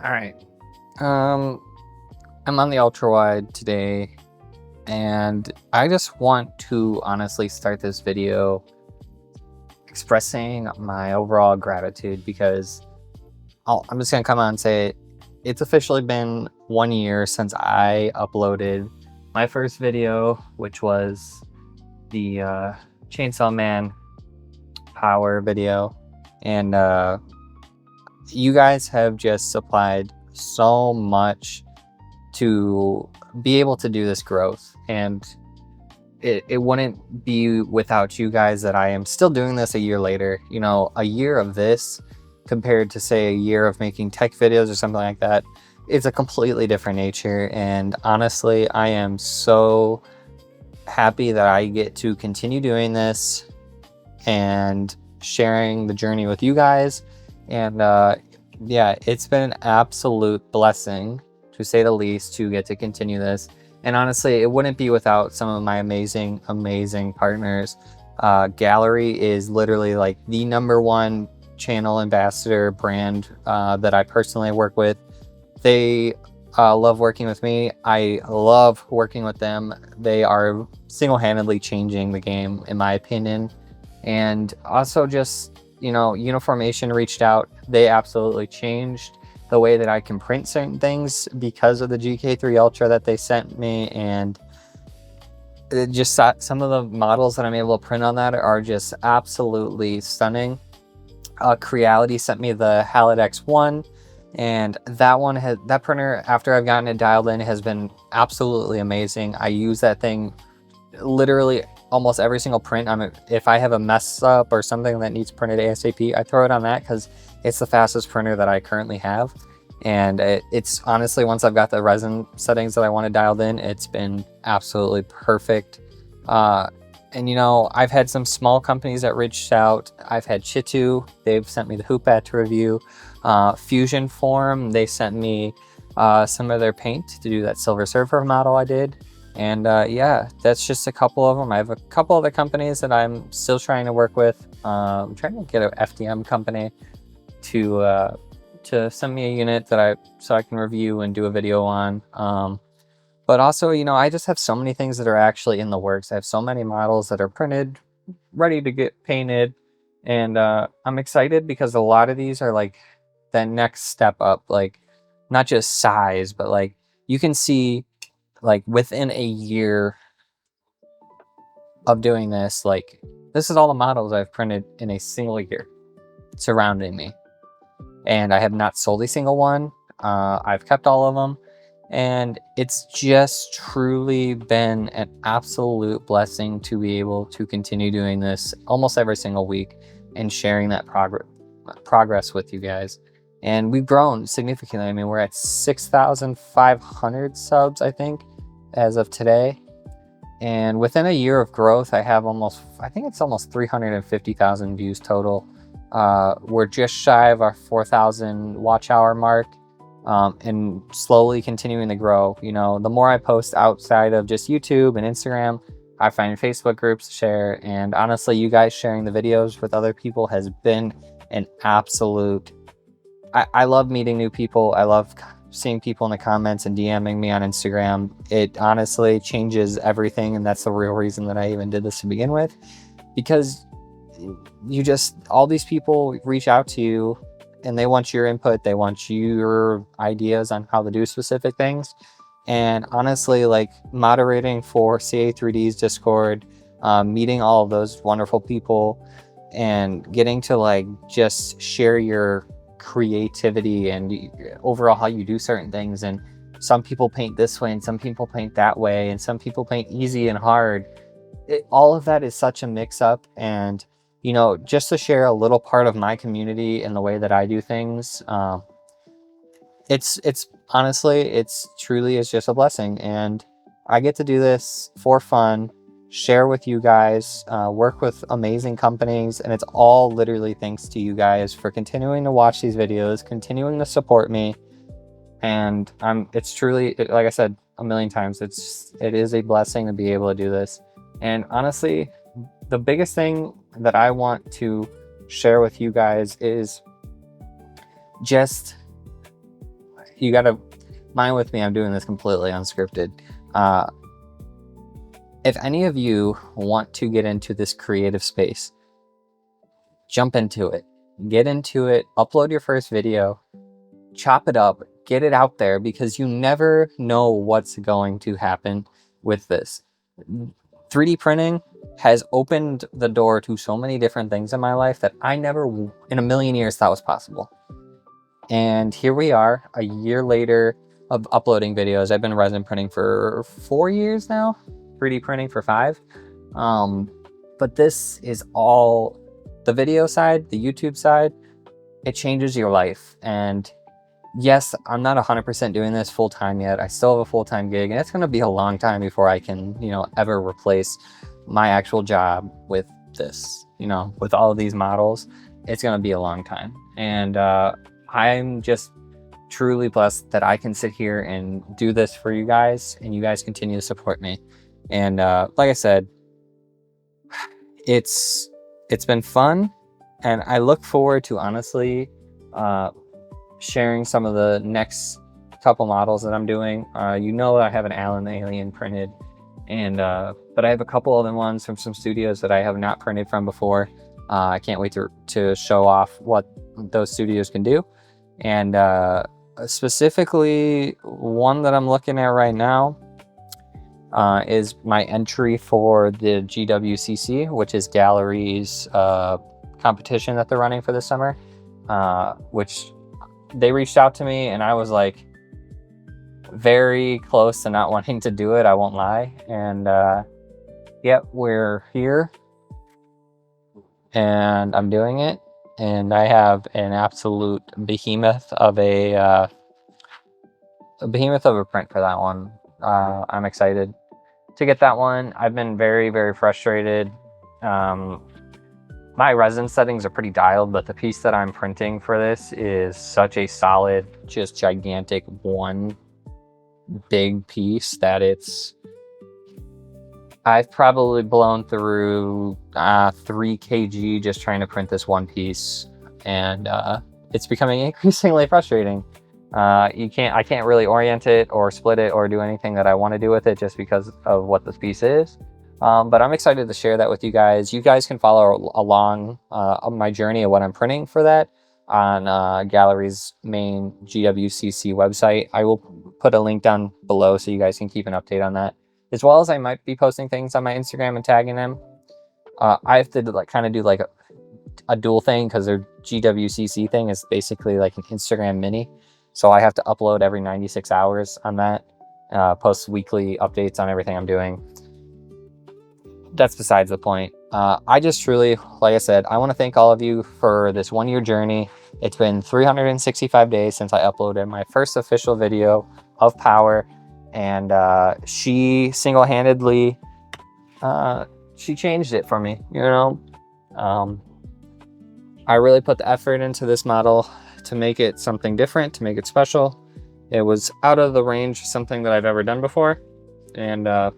All right. I'm on the ultra wide today, and I just want to honestly start this video expressing my overall gratitude because I'm just gonna come out and say it's officially been 1 year since I uploaded my first video, which was the Chainsaw Man power video, and you guys have just supplied so much to be able to do this growth, and it wouldn't be without you guys that I am still doing this a year later. You know, a year of this compared to say a year of making tech videos or something like that, it's a completely different nature. And honestly, I am so happy that I get to continue doing this and sharing the journey with you guys. And yeah, it's been an absolute blessing, to say the least, to get to continue this. And honestly, it wouldn't be without some of my amazing partners. Gallery is literally like the #1 channel ambassador brand that I personally work with. They love working with me. I love working with them. They are single-handedly changing the game, in my opinion. And also just, you know, Uniformation reached out. They absolutely changed the way that I can print certain things because of the GK3 Ultra that they sent me. And it just some of the models that I'm able to print on that are just absolutely stunning. Creality sent me the Halid X1, and that printer, after I've gotten it dialed in, has been absolutely amazing. I use that thing literally almost every single print. If I have a mess up or something that needs printed ASAP, I throw it on that because it's the fastest printer that I currently have. And it's honestly, once I've got the resin settings that I wanted dialed in, it's been absolutely perfect. And you know, I've had some small companies that reached out. I've had Chitu, they've sent me the Hoopat to review. Fusion Form, they sent me some of their paint to do that Silver Surfer model I did. And yeah, that's just a couple of them. I have a couple other companies that I'm still trying to work with. I'm trying to get an FDM company to send me a unit that so I can review and do a video on. But also, you know, I just have so many things that are actually in the works. I have so many models that are printed, ready to get painted. And I'm excited because a lot of these are like the next step up, like not just size, but like you can see, like within a year of doing this, like this is all the models I've printed in a single year surrounding me. And I have not sold a single one. I've kept all of them. And it's just truly been an absolute blessing to be able to continue doing this almost every single week and sharing that progress with you guys. And we've grown significantly. I mean, we're at 6,500 subs, I think, as of today. And within a year of growth, I think it's almost 350,000 views total. We're just shy of our 4,000 watch hour mark. And slowly continuing to grow. You know, the more I post outside of just YouTube and Instagram, I find Facebook groups to share. And honestly, you guys sharing the videos with other people has been an absolute... I love meeting new people. I love seeing people in the comments and DMing me on Instagram. It honestly changes everything, and that's the real reason that I even did this to begin with. Because all these people reach out to you, and they want your input, they want your ideas on how to do specific things. And honestly, like moderating for CA3D's Discord, meeting all of those wonderful people, and getting to like just share your creativity and overall how you do certain things. And some people paint this way, and some people paint that way, and some people paint easy and hard. All of that is such a mix-up. And you know, just to share a little part of my community and the way that I do things, it's honestly, it's truly is just a blessing. And I get to do this for fun, share with you guys, work with amazing companies, and it's all literally thanks to you guys for continuing to watch these videos, continuing to support me. And it's truly, like I said a million times, it is a blessing to be able to do this. And honestly, the biggest thing that I want to share with you guys is just you gotta mind with me, I'm doing this completely unscripted. If any of you want to get into this creative space, jump into it, get into it, upload your first video, chop it up, get it out there, because you never know what's going to happen with this. 3D printing has opened the door to so many different things in my life that I never in a million years thought was possible. And here we are, a year later of uploading videos. I've been resin printing for 4 years now, 3D printing for 5. But this is all the video side, the YouTube side. It changes your life. And yes, I'm not 100% doing this full time yet. I still have a full-time gig, and it's going to be a long time before I can, ever replace my actual job with this, with all of these models. It's going to be a long time. And I'm just truly blessed that I can sit here and do this for you guys, and you guys continue to support me. And like I said, it's been fun, and I look forward to honestly sharing some of the next couple models that I'm doing. I have an Allen Alien printed, and but I have a couple other ones from some studios that I have not printed from before. I can't wait to show off what those studios can do. And specifically, one that I'm looking at right now is my entry for the GWCC, which is Gallery's competition that they're running for this summer, which they reached out to me, and I was like very close to not wanting to do it, I won't lie. And yep, we're here, and I'm doing it. And I have an absolute behemoth of a print for that one. I'm excited to get that one. I've been very, very frustrated. My resin settings are pretty dialed, but the piece that I'm printing for this is such a solid, just gigantic one big piece that I've probably blown through 3 kg just trying to print this one piece, and it's becoming increasingly frustrating. I can't really orient it or split it or do anything that I want to do with it just because of what this piece is. But I'm excited to share that with you guys. You guys can follow along my journey of what I'm printing for that on Gallery's main GWCC website. I will put a link down below so you guys can keep an update on that, as well as I might be posting things on my Instagram and tagging them. I have to kind of do a dual thing, because their GWCC thing is basically like an Instagram mini. So I have to upload every 96 hours on that, post weekly updates on everything I'm doing. That's besides the point. I just truly, like I said, I want to thank all of you for this 1-year journey. It's been 365 days since I uploaded my first official video of Power. And she single-handedly, she changed it for me, I really put the effort into this model to make it something different, to make it special. It was out of the range of something that I've ever done before. And a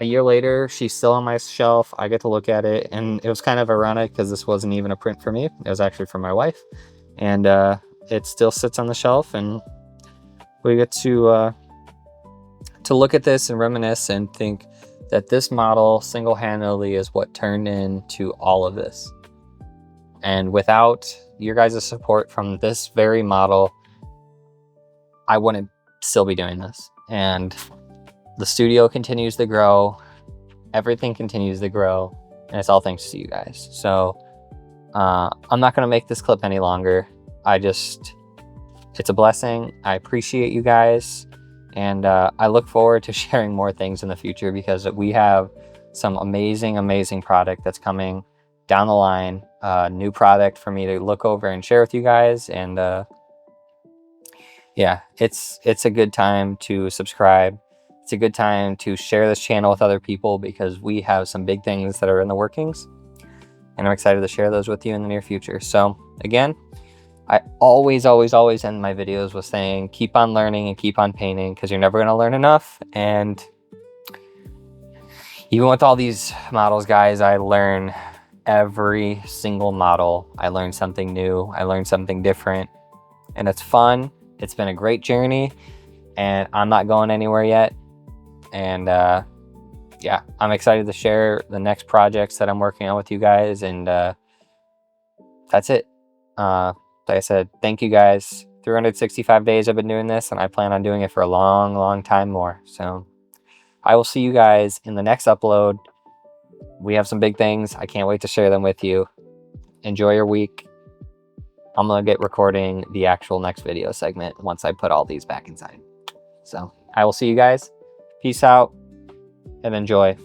year later, she's still on my shelf. I get to look at it, and it was kind of ironic because this wasn't even a print for me. It was actually for my wife. And it still sits on the shelf, and we get to look at this and reminisce and think that this model single-handedly is what turned into all of this. And without your guys' support from this very model, I wouldn't still be doing this. And the studio continues to grow, everything continues to grow, and it's all thanks to you guys. So I'm not gonna make this clip any longer. It's a blessing. I appreciate you guys. And I look forward to sharing more things in the future, because we have some amazing, amazing product that's coming down the line. New product for me to look over and share with you guys. And yeah, it's a good time to subscribe. It's a good time to share this channel with other people, because we have some big things that are in the workings. And I'm excited to share those with you in the near future. So again, I always end my videos with saying, keep on learning and keep on painting, because you're never going to learn enough. And even with all these models, guys, I learn every single model. I learn something new. I learn something different. And it's fun. It's been a great journey, and I'm not going anywhere yet. And yeah, I'm excited to share the next projects that I'm working on with you guys. And that's it. Like I said, thank you guys. 365 days I've been doing this, and I plan on doing it for a long, long time more. So I will see you guys in the next upload. We have some big things. I can't wait to share them with you. Enjoy your week. I'm going to get recording the actual next video segment once I put all these back inside. So I will see you guys. Peace out and enjoy.